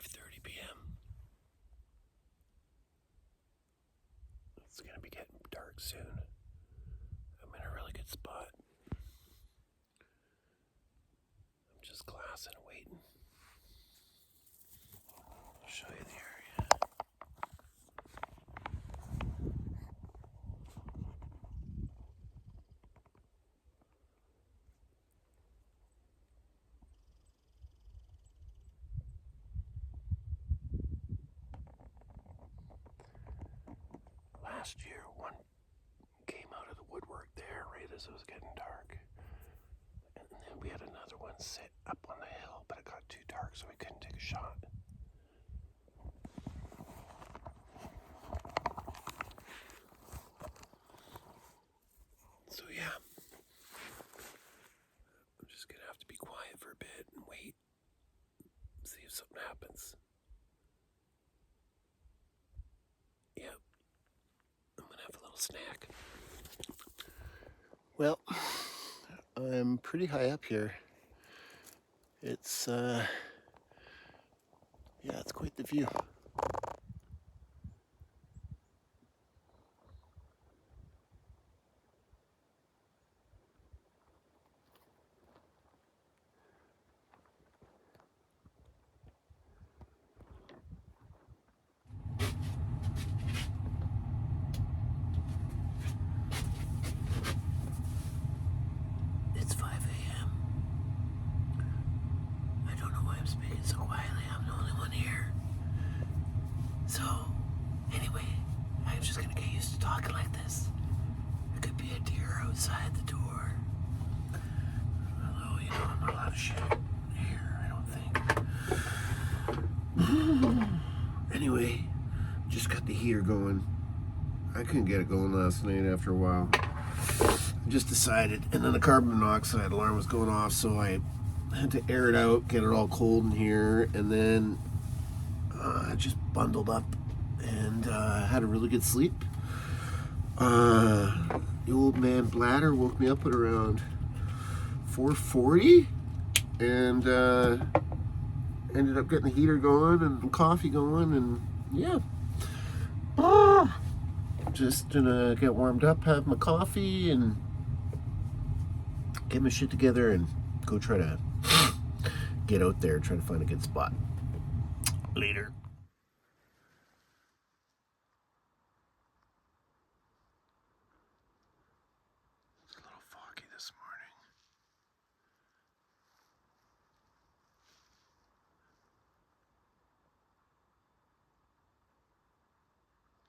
5:30 p.m. It's gonna be getting dark soon. I'm in a really good spot. I'm just glassing and waiting. I'll show you the area. Last year, one came out of the woodwork there right as it was getting dark. And then we had another one sit up on the hill, but it got too dark, so we couldn't take a shot. So yeah, I'm just gonna have to be quiet for a bit and wait, see if something happens. Yep, I'm gonna have a little snack. Well, I'm pretty high up here. It's it's quite the view. It's 5 a.m. I don't know why I'm speaking so quietly. I'm the only one here. So, anyway, I'm just gonna get used to talking like this. There could be a deer outside the door. Although, I'm not allowed to shoot here, I don't think. Anyway, just got the heater going. I couldn't get it going last night after a while. I just decided, and then the carbon monoxide alarm was going off, so I had to air it out, get it all cold in here, and then I just bundled up and had a really good sleep. The old man bladder woke me up at around 4:40 and ended up getting the heater going and coffee going, and yeah. Just gonna get warmed up, have my coffee, and get my shit together and go try to get out there, try to find a good spot. Later. It's a little foggy this morning.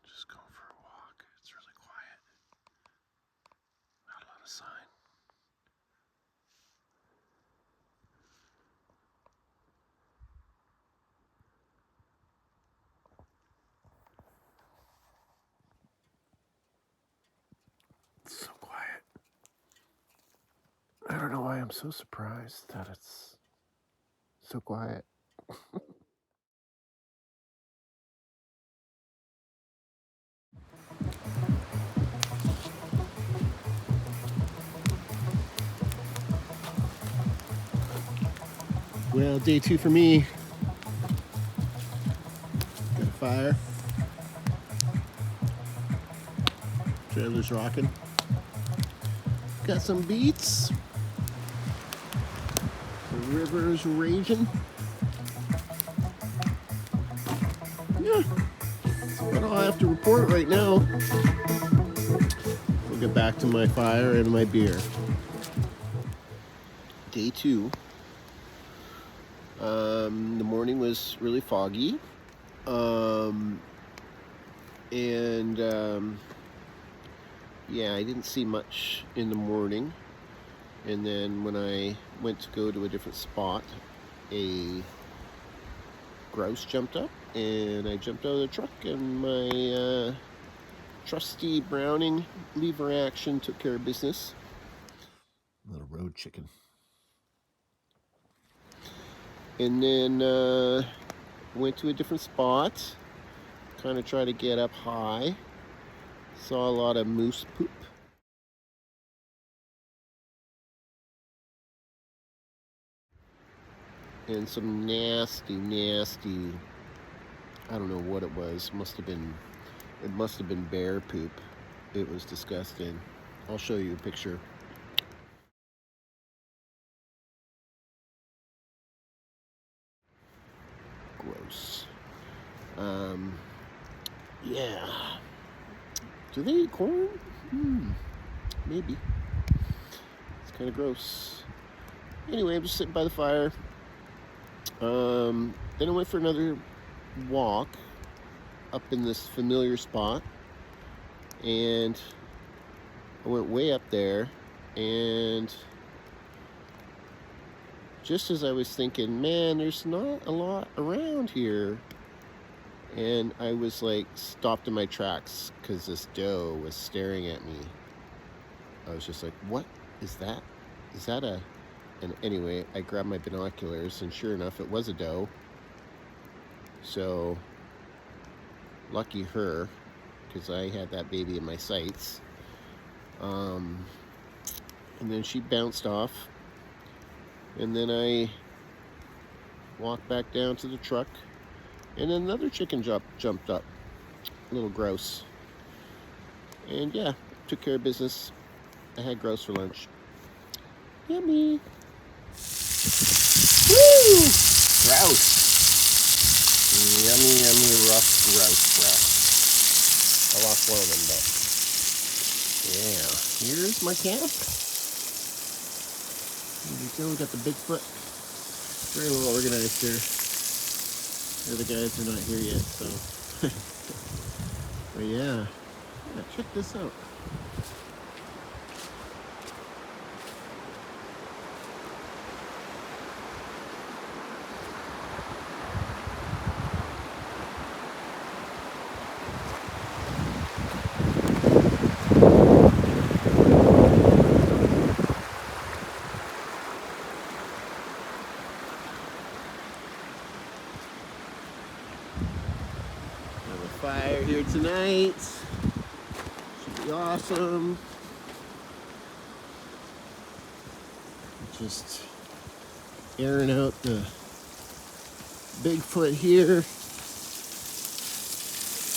Just going for a walk. It's really quiet. Not a lot of sign. It's so quiet. I don't know why I'm so surprised that it's so quiet. Well, day 2 for me. Got a fire. Trailer's rocking. Got some beets. The river's raging. Yeah, that's what I'll have to report right now. We'll get back to my fire and my beer. Day 2. The morning was really foggy. I didn't see much in the morning. And then when I went to go to a different spot, a grouse jumped up, and I jumped out of the truck, and my trusty Browning lever action took care of business. Little road chicken. And then went to a different spot, kind of try to get up high. Saw a lot of moose poop. and some nasty, nasty, I don't know what it was. It must have been bear poop. It was disgusting. I'll show you a picture. Gross. Yeah. Do they eat corn? Maybe. It's kind of gross. Anyway, I'm just sitting by the fire. Then I went for another walk up in this familiar spot, and I went way up there, and just as I was thinking, man, there's not a lot around here, and I was like stopped in my tracks because this doe was staring at me. I was just like, what is that? Is that a... And anyway, I grabbed my binoculars, and sure enough, it was a doe. So lucky her, because I had that baby in my sights. And then she bounced off, and then I walked back down to the truck, and then another chicken jumped up. A little grouse. And yeah, took care of business. I had grouse for lunch. Yummy. Woo! Grouse. Yummy, yummy, rough grouse. I lost one of them, but yeah. Here's my camp. You still got the Bigfoot. Very well organized here. The other guys are not here yet, so. But yeah, check this out. Fire here tonight. Should be awesome. Just airing out the Bigfoot here.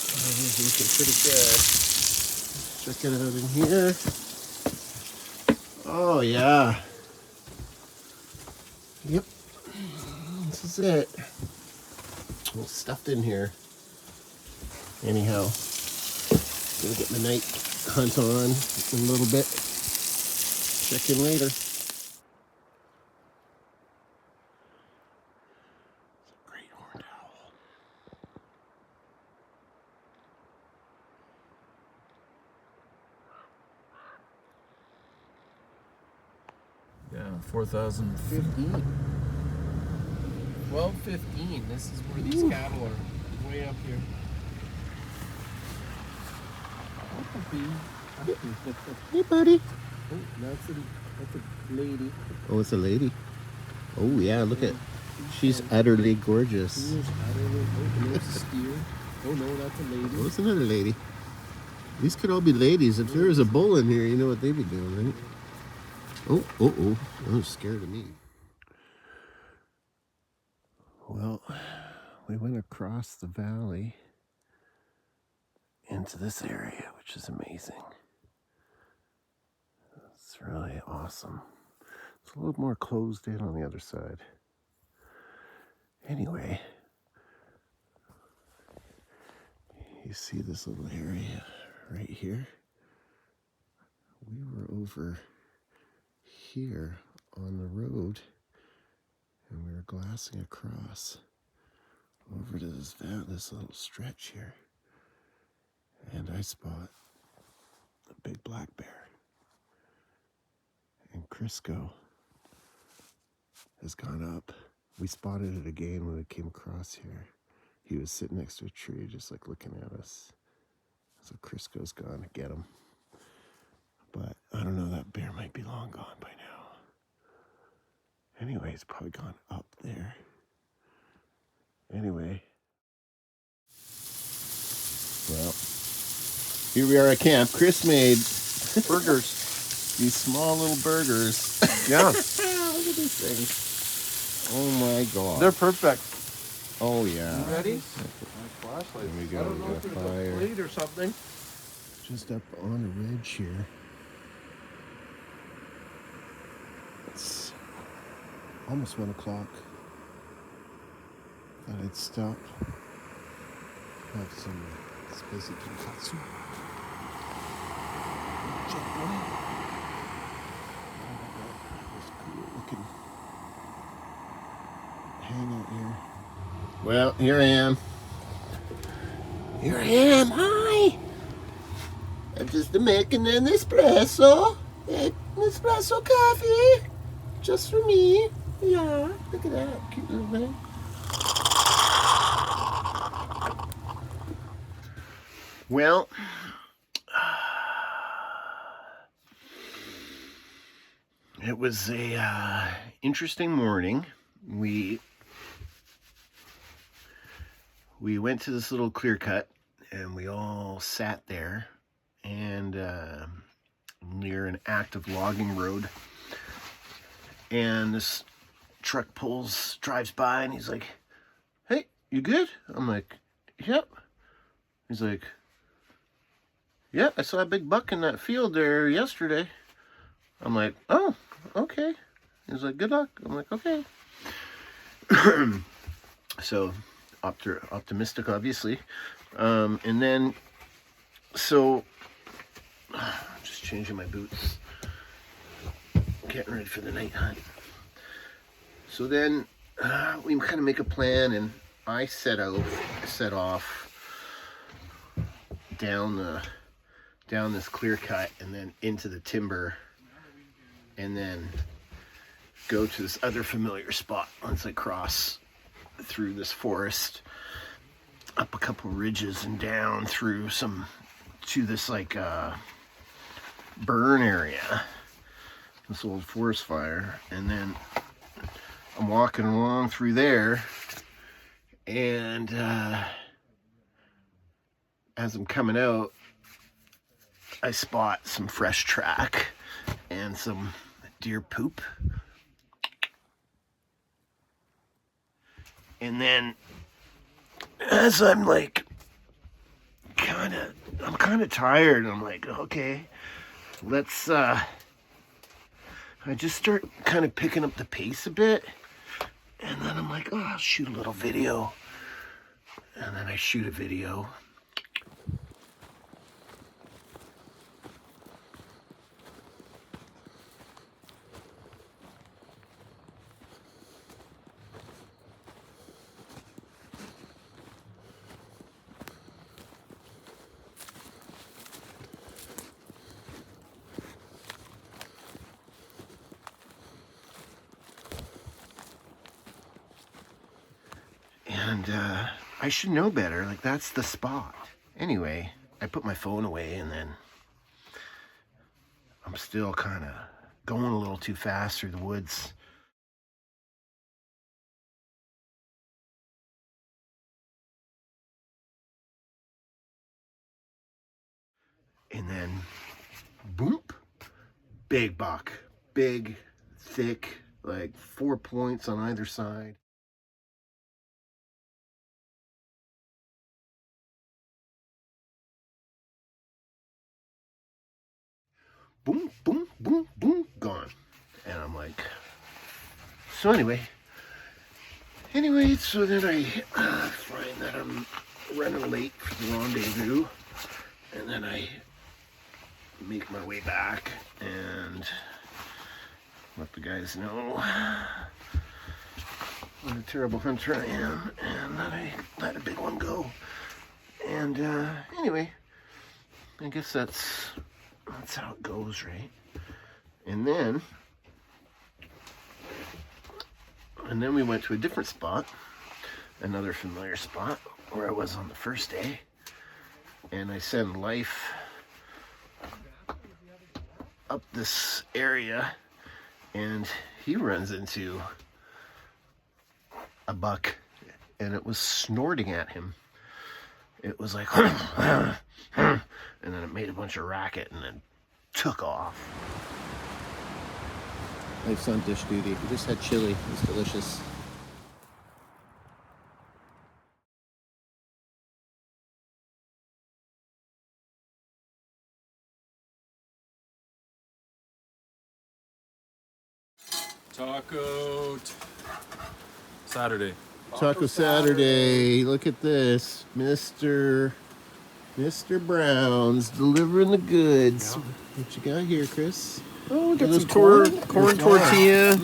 It's looking pretty good. Check it out in here. Oh yeah. Yep. This is it. All stuffed in here. Anyhow, gonna get my night hunt on in a little bit. Check in later. Great horned owl. Yeah, 4,015. 1215. This is where these cattle are. Way up here. Hey, buddy. Oh, that's a lady. Oh, it's a lady. Oh, yeah, look at... She's utterly gorgeous. She is utterly... Oh, there's a steer. Oh, no, that's a lady. Oh, it's another lady. These could all be ladies. If there was a bull in here, you know what they'd be doing, right? Oh. I'm scared of me. Well, we went across the valley into this area, which is amazing. It's really awesome. It's a little more closed in on the other side. Anyway, you see this little area right here? We were over here on the road, and we were glassing across over to this little stretch here, and I spot a big black bear. And Crisco has gone up. We spotted it again when we came across here. He was sitting next to a tree, just like looking at us. So Crisco's gone to get him. But I don't know, that bear might be long gone by now. Anyway, it's probably gone up there. Anyway. Well, here we are at camp. Chris made burgers. These small little burgers. Yeah. Look at these things. Oh my god. They're perfect. Oh yeah. You ready? My flashlight. There we I go. don't We know got if a there's fire. a plate or something. Just up on a ridge here. It's almost 1 o'clock. Thought I'd stop. Have some spicy tonkatsu. Check one. This cool looking hangout here. Well, here I am. Here I am. Hi. I'm just making an espresso. An espresso coffee. Just for me. Yeah. Look at that. Cute little thing. Well, it was a interesting morning. We went to this little clear cut, and we all sat there, and near an active logging road. And this truck drives by, and he's like, "Hey, you good?" I'm like, "Yep." He's like, "Yeah, I saw a big buck in that field there yesterday." I'm like, "Oh, okay." He's like, "Good luck." I'm like, "Okay." So, optimistic, obviously. And then, so, just changing my boots, getting ready for the night hunt. So then, we kind of make a plan, and I set off down this clear cut, and then into the timber, and then go to this other familiar spot once I cross through this forest, up a couple ridges and down through to this like burn area, this old forest fire. And then I'm walking along through there, and as I'm coming out, I spot some fresh track and some deer poop. And then as I'm like I'm kind of tired, I'm like, okay, let's I just start kind of picking up the pace a bit, and then I'm like, oh, I'll shoot a little video. And then I shoot a video. And I should know better. Like, that's the spot. Anyway, I put my phone away, and then I'm still kind of going a little too fast through the woods. And then, boom, big buck. Big, thick, like 4 points on either side. Boom, boom, boom, boom, gone. And I'm like, so anyway, so then I find that I'm running late for the rendezvous, and then I make my way back and let the guys know what a terrible hunter I am, and that I let a big one go. And anyway, I guess that's how it goes, right? And then we went to a different spot, another familiar spot where I was on the first day, and I send Life up this area, and he runs into a buck, and it was snorting at him. It was like, and then it made a bunch of racket and then took off. Life's on dish duty. We just had chili. It was delicious. Saturday. Taco Saturday. Look at this. Mr. Brown's delivering the goods. Yeah. What you got here, Chris? Oh, we got Those some corn tortilla,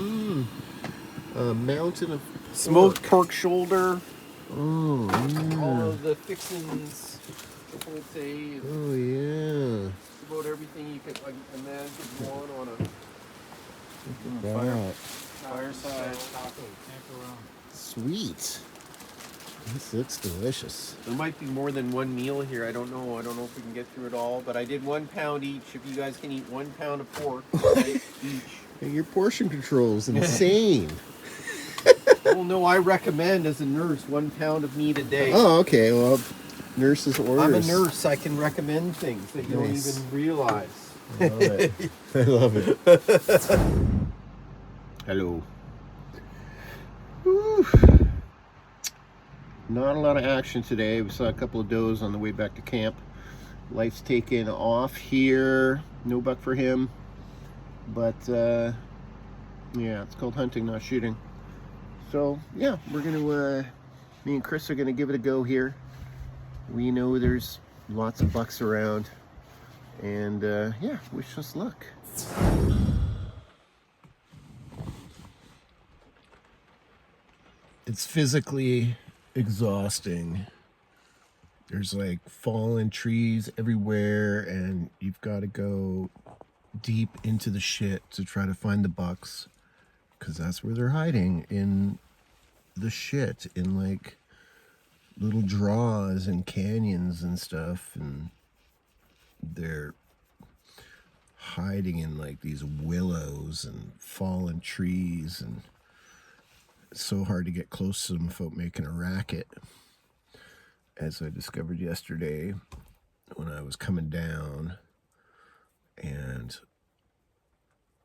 A mountain of smoked pork shoulder, Oh, yeah. all of the fixings, chipotle, Oh, yeah. just about everything you could imagine want on a That. fireside. Sweet. This looks delicious. There might be more than one meal here. I don't know. I don't know if we can get through it all, but I did 1 pound each. If you guys can eat 1 pound of pork each. Hey, your portion control is insane. Well, no, I recommend as a nurse 1 pound of meat a day. Oh, okay. Well, nurse's orders. I'm a nurse. I can recommend things that you Nice. don't even realize. I love it. I love it. Hello. Whew. Not a lot of action today. We saw a couple of does on the way back to camp. Life's taken off here. No buck for him. But, yeah, it's called hunting, not shooting. So, yeah, we're going to, me and Chris are going to give it a go here. We know there's lots of bucks around. And, yeah, wish us luck. It's physically exhausting. There's like fallen trees everywhere, and you've got to go deep into the shit to try to find the bucks, because that's where they're hiding, in the shit, in like little draws and canyons and stuff, and they're hiding in like these willows and fallen trees, and it's so hard to get close to them without making a racket, as I discovered yesterday when I was coming down, and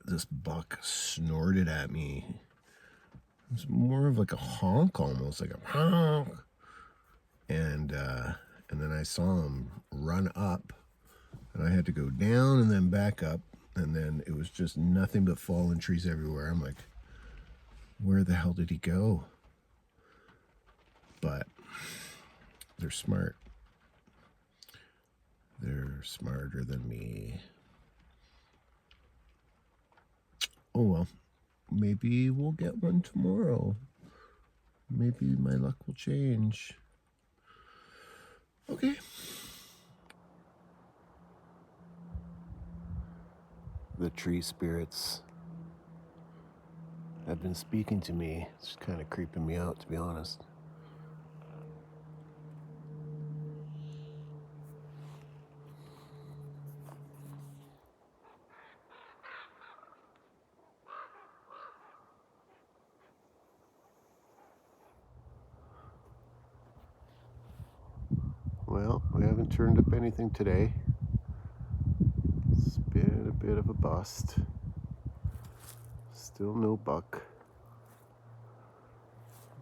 this buck snorted at me. It was more of like a honk, almost like a honk, and then I saw him run up, and I had to go down and then back up, and then it was just nothing but fallen trees everywhere. I'm like, where the hell did he go? But they're smart. They're smarter than me. Oh well, maybe we'll get one tomorrow. Maybe my luck will change. Okay. The tree spirits have been speaking to me. It's kind of creeping me out, to be honest. Well, we haven't turned up anything today. It's been a bit of a bust. Still no buck.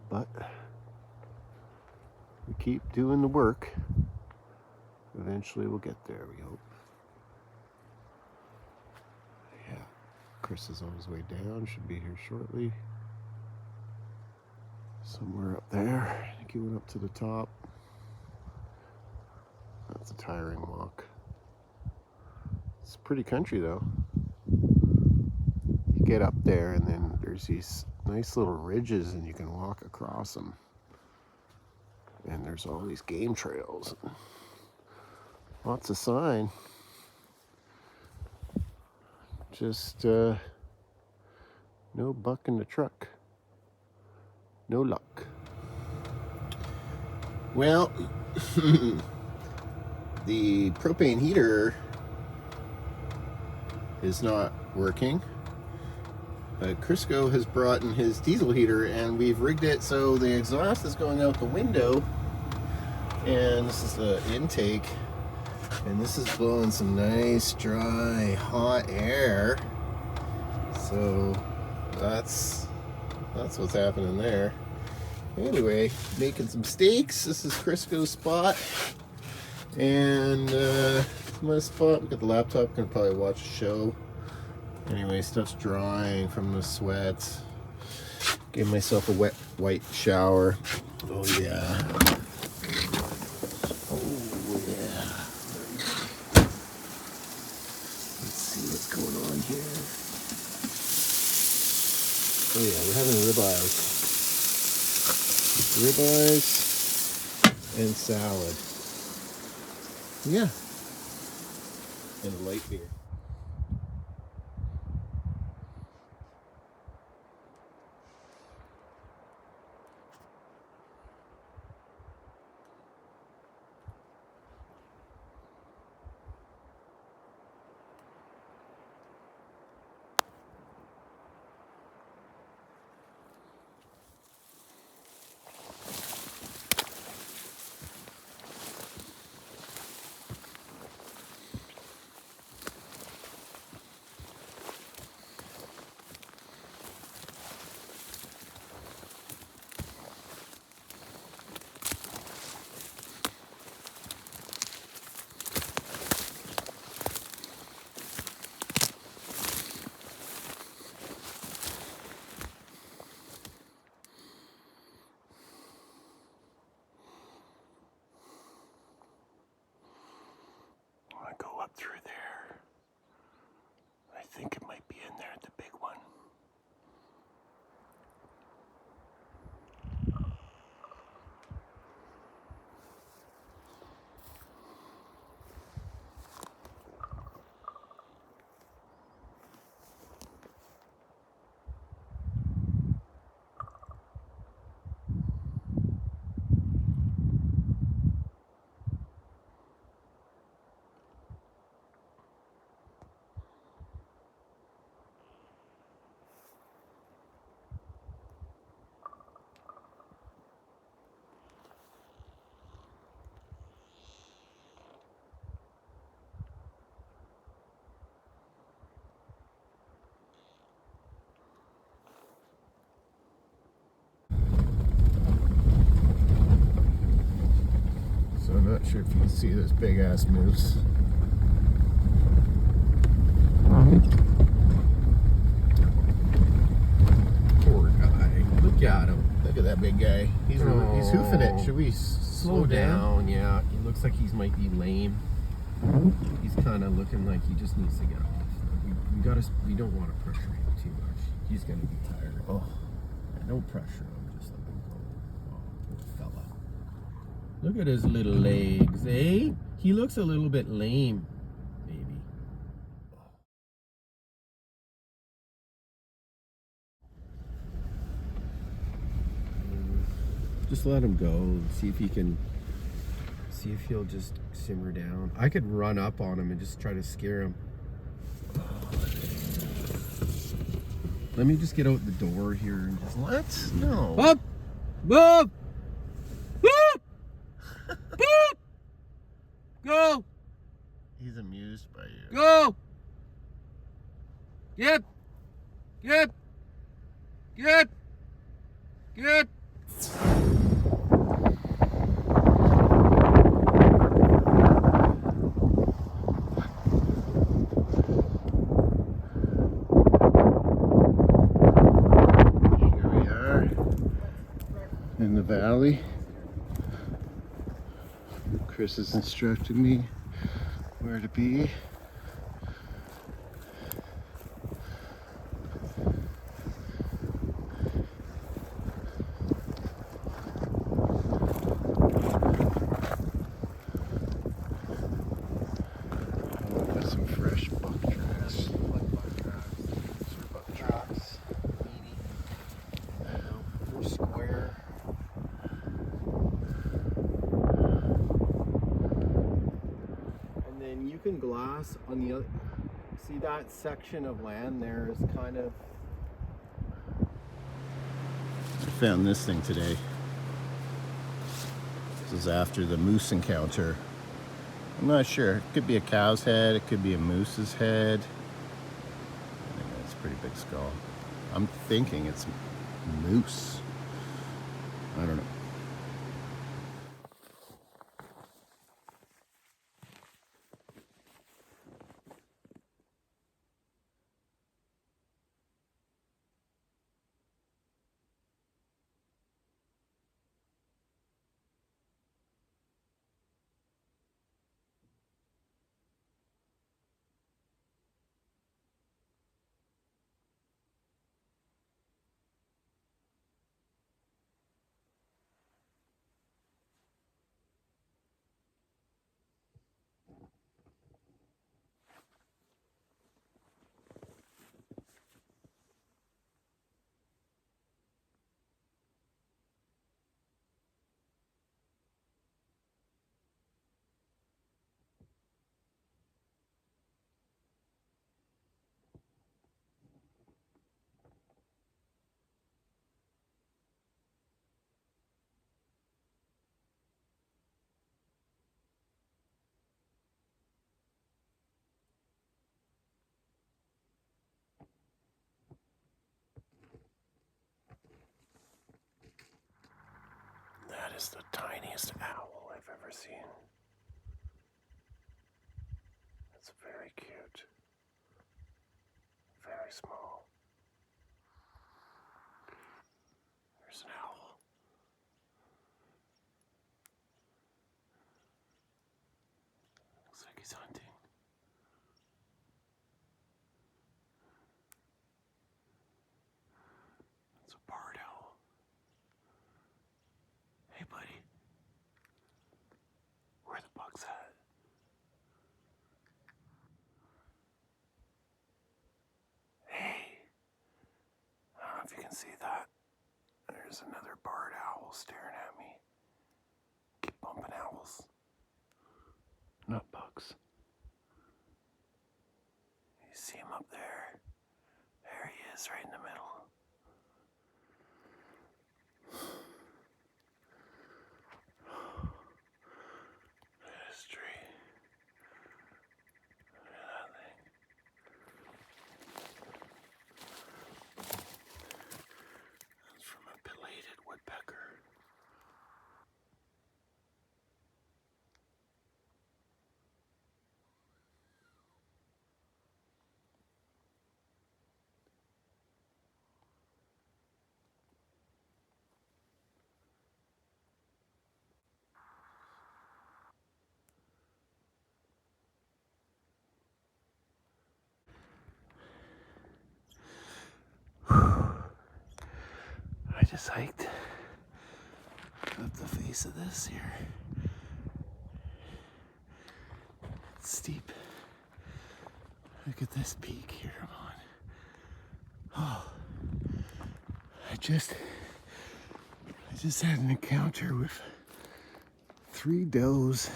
But we keep doing the work. Eventually we'll get there, we hope. Yeah, Chris is on his way down, should be here shortly. Somewhere up there. I think he went up to the top. That's a tiring walk. It's pretty country though. You get up there and then there's these nice little ridges and you can walk across them. And there's all these game trails. Lots of sign. Just no buck in the truck. No luck. Well, the propane heater is not working, but Crisco has brought in his diesel heater and we've rigged it so the exhaust is going out the window, and this is the intake, and this is blowing some nice dry hot air, so that's what's happening there. Anyway, making some steaks. This is Crisco's spot. And my spot, we got the laptop, gonna probably watch a show. Anyway, stuff's drying from the sweats. Gave myself a wet white shower. Oh yeah. Oh yeah. Let's see what's going on here. Oh yeah, we're having ribeyes. Ribeyes and salad. Yeah. And a light beer. I go up through there. I think it might be in there, the big one. So I'm not sure if you can see this big ass moose. Poor guy. Look at him. Look at that big guy. He's hoofing it. Should we slow down? Yeah. He looks like he might be lame. He's kind of looking like he just needs to get off. We don't want to pressure him too much. He's gonna be tired. Oh, no pressure him. Just let him go. Oh, poor fella. Look at his little legs, eh? He looks a little bit lame, maybe. Just let him go and see if he'll just simmer down. I could run up on him and just try to scare him. Let me just get out the door here and just no. Up! Up! Up! Up! Go! He's amused by you. Go! Get! Get! Get! Get! Here we are in the valley. Chris is instructing me where to be. Got some fresh buck tracks. Buck tracks. We're square. And then you can glass on the other. See that section of land there is kind of. I found this thing today. This is after the moose encounter. I'm not sure. It could be a cow's head. It could be a moose's head. I think that's a pretty big skull. I'm thinking it's moose. I don't know. is the tiniest owl I've ever seen. It's very cute. Very small. There's an owl. Looks like he's hunting. It's a barred owl. Hey, buddy. Where the bugs at? Hey. I don't know if you can see that. There's another barred owl staring at me. Keep bumping owls. Not bugs. You see him up there? There he is, right in the middle. Look at this tree. Look at that thing. That's from a belated woodpecker. I just hiked up the face of this here. It's steep. Look at this peak here I'm on. Oh, I just had an encounter with 3 does.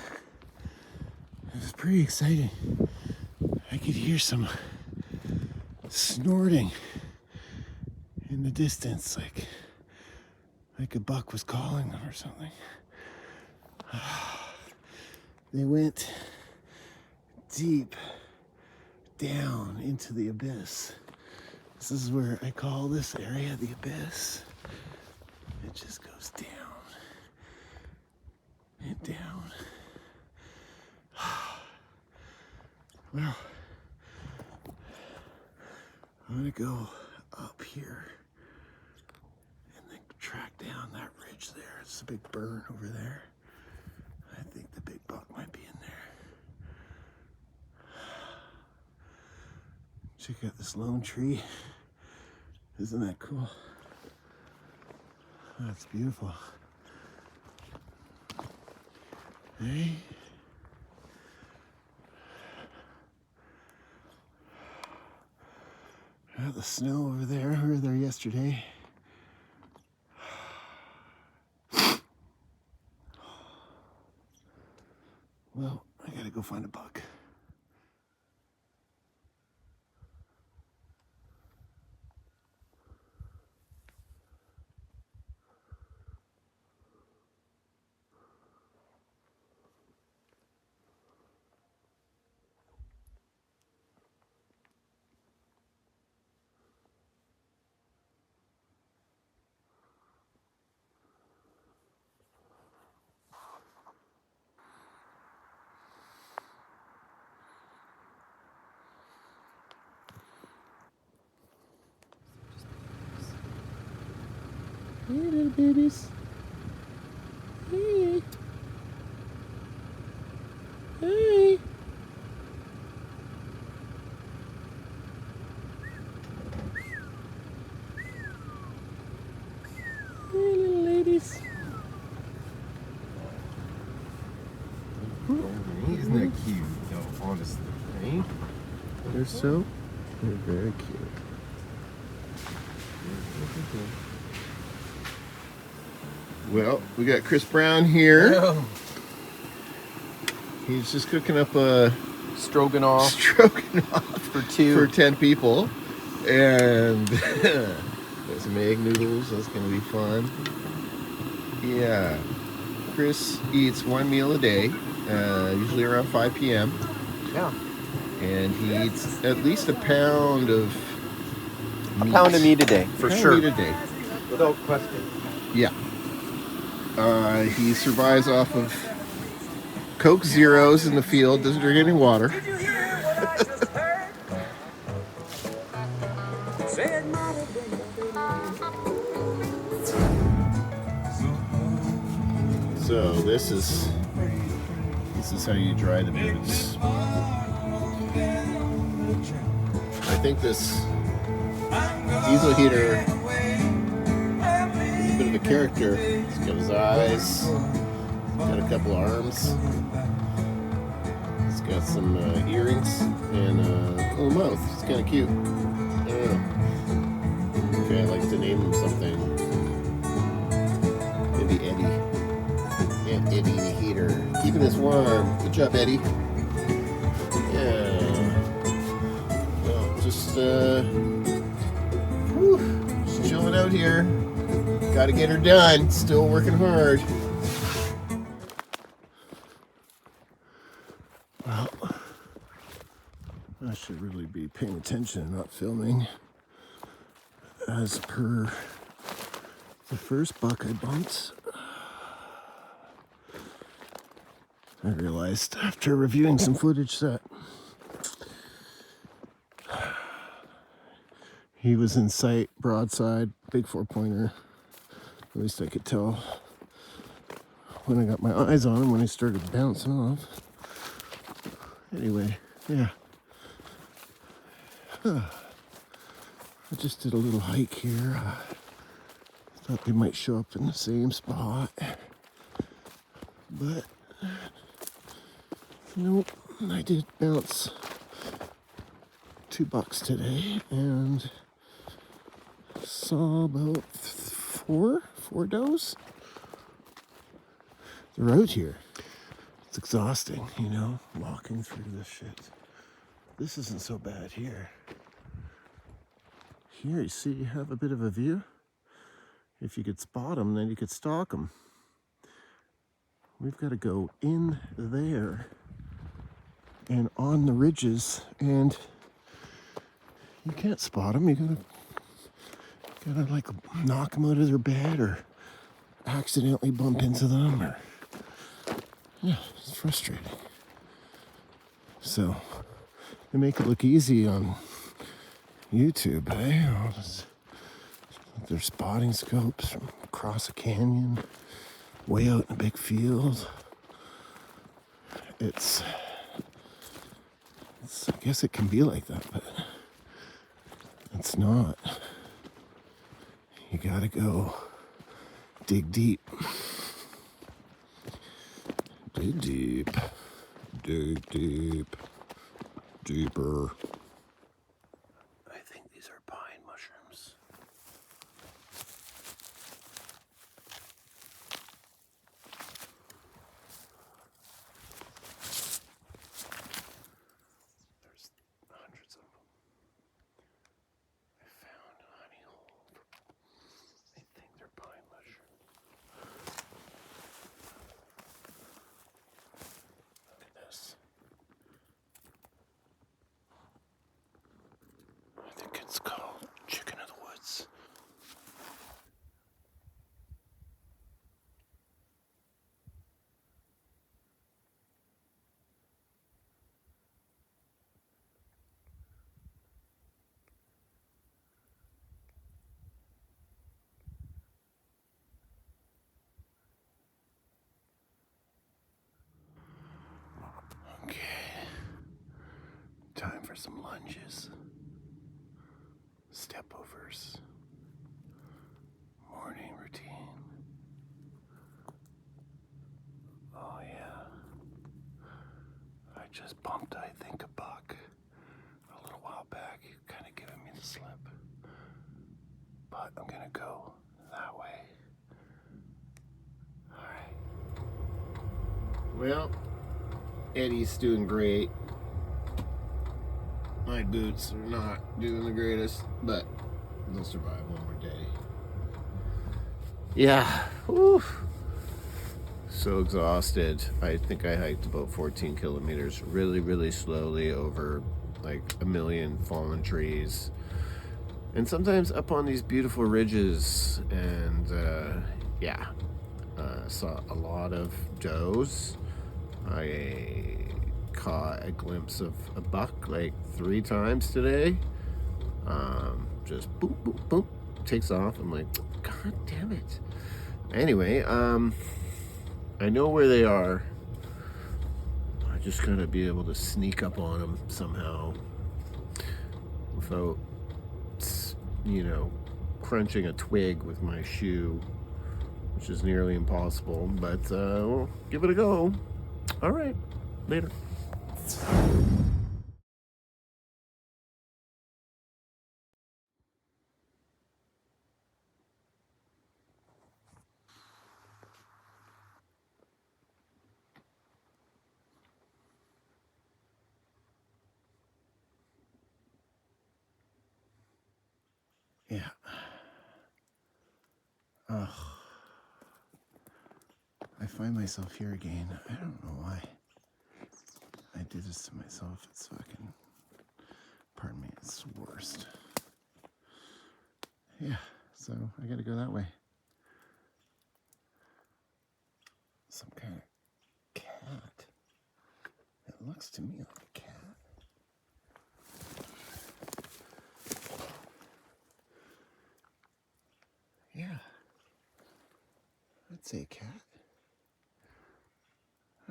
It was pretty exciting. I could hear some snorting in the distance, like a buck was calling them or something. They went deep down into the abyss. This is where I call this area the abyss. It just goes down and down. Well, I'm gonna go up here and then track down that ridge there. It's a big burn over there. I think the big buck might be in there. Check out this lone tree. Isn't that cool? That's beautiful. Hey. Got the snow over there. We were there yesterday. Well, I gotta go find a buck. Hey, little babies. Hey. Hey. Hey, little ladies. Isn't that cute, though, honestly, right? They're very cute. Well, we got Chris Brown here. Yeah. He's just cooking up a Stroganoff stroganoff for 2. for 10 people. And got some egg noodles. That's going to be fun. Yeah. Chris eats 1 meal a day, usually around 5 p.m. Yeah. And he eats at least a pound of meat. A pound of meat a day, for Pound sure. of meat a day. Without question. Yeah. He survives off of Coke Zeros in the field, doesn't drink any water. So this is how you dry the boots. I think this diesel heater is a bit of a character. He's got his eyes, got a couple arms, he's got some earrings, and a little mouth. It's kind of cute. I don't know. Okay, I'd like to name him something. Maybe Eddie. Yeah, Eddie the heater. Keeping us warm. Good job, Eddie. Yeah. Well, just chilling out here. Gotta get her done. Still working hard. Well, I should really be paying attention and not filming. As per the first buck I bumped, I realized after reviewing some footage that he was in sight, broadside, big 4-pointer. At least I could tell when I got my eyes on him when he started bouncing off. Anyway, yeah. I just did a little hike here. Thought they might show up in the same spot. But nope, I did bounce 2 bucks today and saw about four does. They're out here. It's exhausting, you know, walking through this shit. This isn't so bad here. Here, you see, you have a bit of a view. If you could spot them, then you could stalk them. We've got to go in there and on the ridges, and you can't spot them. You gotta like knock them out of their bed or accidentally bump into them, or yeah, it's frustrating. So they make it look easy on YouTube, eh? They're spotting scopes from across a canyon, way out in a big field. It's I guess it can be like that, but it's not. You gotta go dig deep. Dig deep. Dig deep. Deeper. I think these are pine mushrooms. There's hundreds of them. I found a honey hole. I think they're pine mushrooms. Look at this. I think it's called chicken of the woods. Okay, time for some lunges, step overs, morning routine. Oh yeah, I just bumped, I think, a buck a little while back. He kind of giving me the slip, but I'm gonna go that way. All right. Well, Eddie's doing great. My boots are not doing the greatest, but they'll survive one more day. Yeah. Whew. So exhausted. I think I hiked about 14 kilometers really, really slowly over like a million fallen trees. And sometimes up on these beautiful ridges. And yeah. saw a lot of does. I caught a glimpse of a buck like 3 times today. Just boop, boop, boop, takes off. I'm like, God damn it. Anyway, I know where they are. I just gotta be able to sneak up on them somehow without, crunching a twig with my shoe, which is nearly impossible, but we'll give it a go. All right, later. Yeah. Ugh. I find myself here again. I don't know why. I do this to myself. It's fucking, pardon me, it's the worst. Yeah, so I gotta go that way. Some kind of cat. It looks to me like a cat. Yeah. I'd say a cat.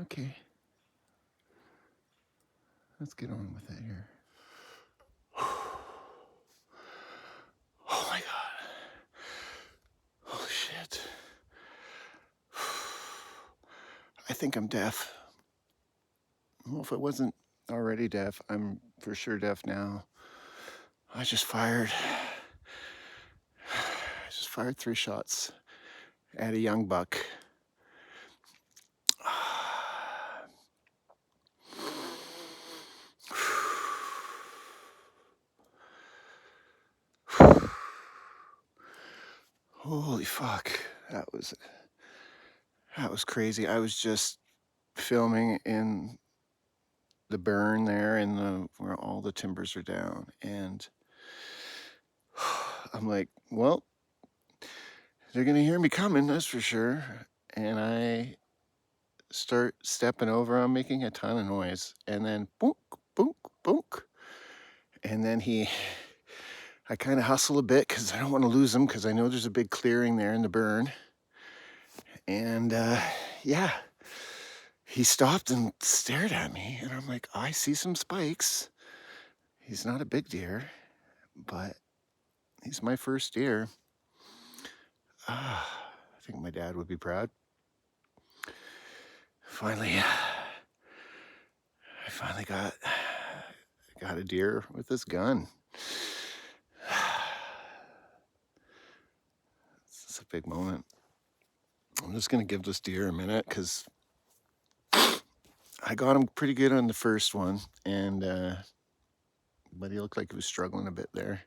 Okay. Let's get on with it here. Oh my God. Holy shit. I think I'm deaf. Well, if I wasn't already deaf, I'm for sure deaf now. I just fired 3 shots at a young buck. Holy fuck. That was crazy. I was just filming in the burn there in where all the timbers are down, and I'm like, well, they're gonna hear me coming, that's for sure. And I start stepping over, I'm making a ton of noise, and then boonk, boonk, boonk. And then I kind of hustle a bit because I don't want to lose him, because I know there's a big clearing there in the burn. And yeah, he stopped and stared at me, and I'm like, I see some spikes. He's not a big deer, but he's my first deer. I think my dad would be proud. Finally, I finally got a deer with this gun. It's a big moment. I'm just gonna give this deer a minute because I got him pretty good on the first one, and but he looked like he was struggling a bit there.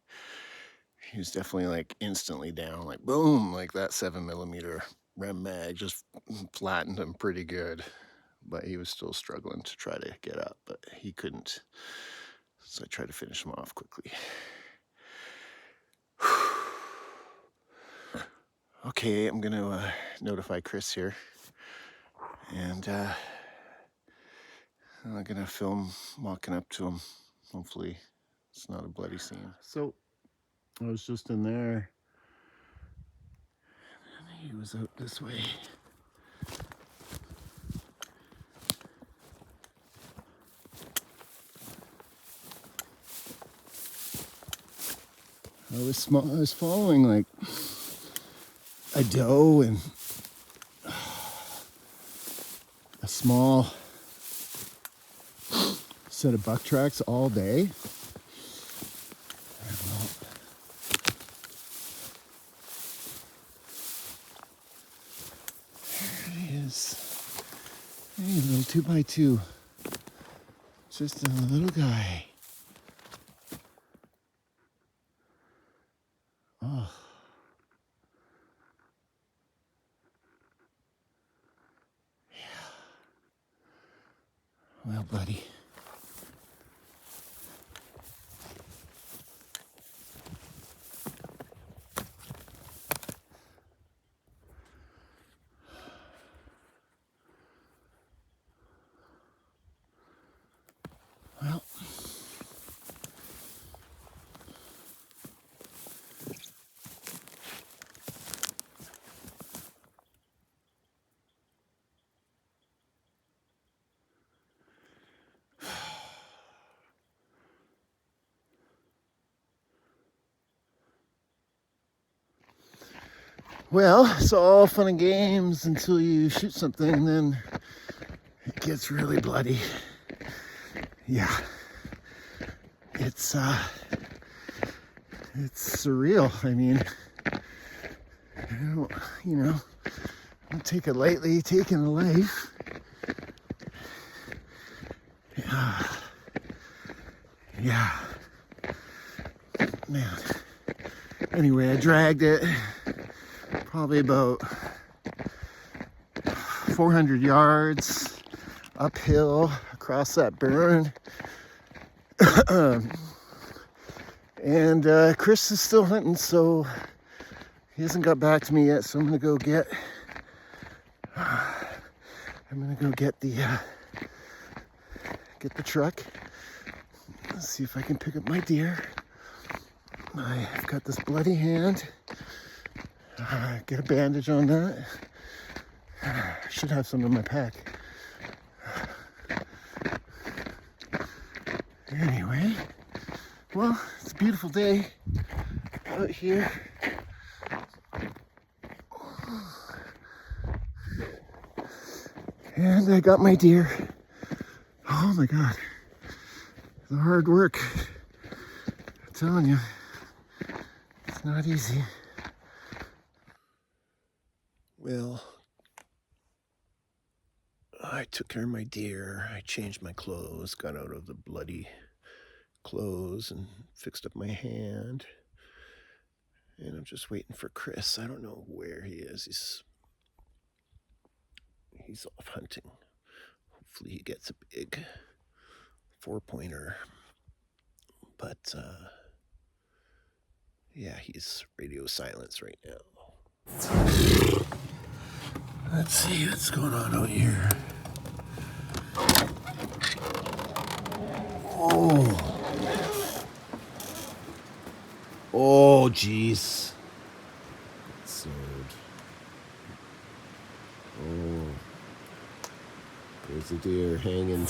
He was definitely like instantly down, like boom, like that 7mm rem mag just flattened him pretty good. But he was still struggling to try to get up, but he couldn't. So I tried to finish him off quickly. Okay, I'm gonna notify Chris here, and I'm gonna film walking up to him. Hopefully it's not a bloody scene. So I was just in there, and he was out this way. I was following like a doe and a small set of buck tracks all day. Well, there it is. Hey, little 2x2. Just a little guy. Oh. Well, buddy. Well, it's all fun and games until you shoot something, then it gets really bloody. Yeah. It's surreal. I mean, don't take it lightly, taking a life. Yeah. Man. Anyway, I dragged it probably about 400 yards uphill across that burn. And Chris is still hunting, so he hasn't got back to me yet. So I'm gonna go get the truck. Let's see if I can pick up my deer. I've got this bloody hand. Get a bandage on that. I should have some in my pack. Anyway, well, it's a beautiful day out here. And I got my deer. Oh my God. The hard work. I'm telling you, it's not easy. Well, I took care of my deer. I changed my clothes, got out of the bloody clothes and fixed up my hand. And I'm just waiting for Chris. I don't know where he is. He's off hunting. Hopefully he gets a big 4-pointer. But yeah, he's radio silence right now. Let's see what's going on out here. Oh, jeez. So, there's a deer hanging.